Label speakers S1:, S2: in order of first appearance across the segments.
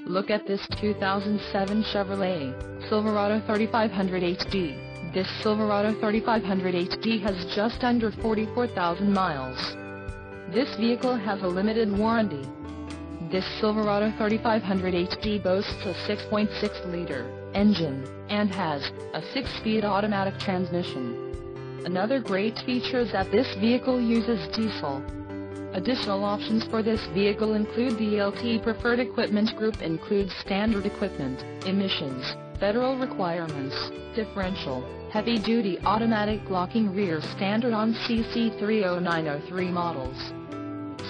S1: Look at this 2007 Chevrolet Silverado 3500HD. This Silverado 3500HD has just under 44,000 miles. This vehicle has a limited warranty. This Silverado 3500HD boasts a 6.6-liter engine and has a 6-speed automatic transmission. Another great feature is that this vehicle uses diesel. Additional options for this vehicle include the LT Preferred Equipment Group includes standard equipment, emissions, federal requirements, differential, heavy-duty automatic locking rear standard on CC 30903 models.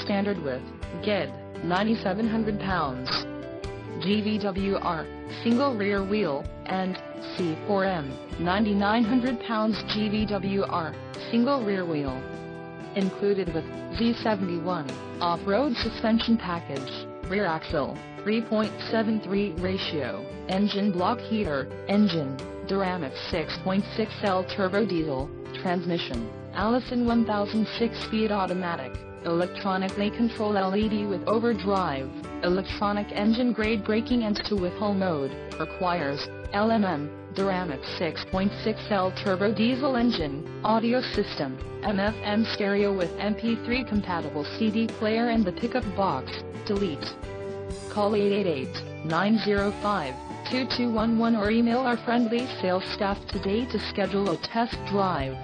S1: Standard with GED 9,700 pounds, GVWR single rear wheel, and C4M 9,900 pounds GVWR single rear wheel. Included with Z71 off-road suspension package, rear axle, 3.73 ratio, engine block heater, engine, DRW 6.6L turbo diesel, transmission, Allison 1000 6-speed automatic, electronically controlled LED with overdrive, electronic engine grade braking and two-wheel mode, requires LMM, DRW 6.6L turbo diesel engine, audio system, FM stereo with MP3 compatible CD player and the pickup box, delete. Call 888-905-2211 or email our friendly sales staff today to schedule a test drive.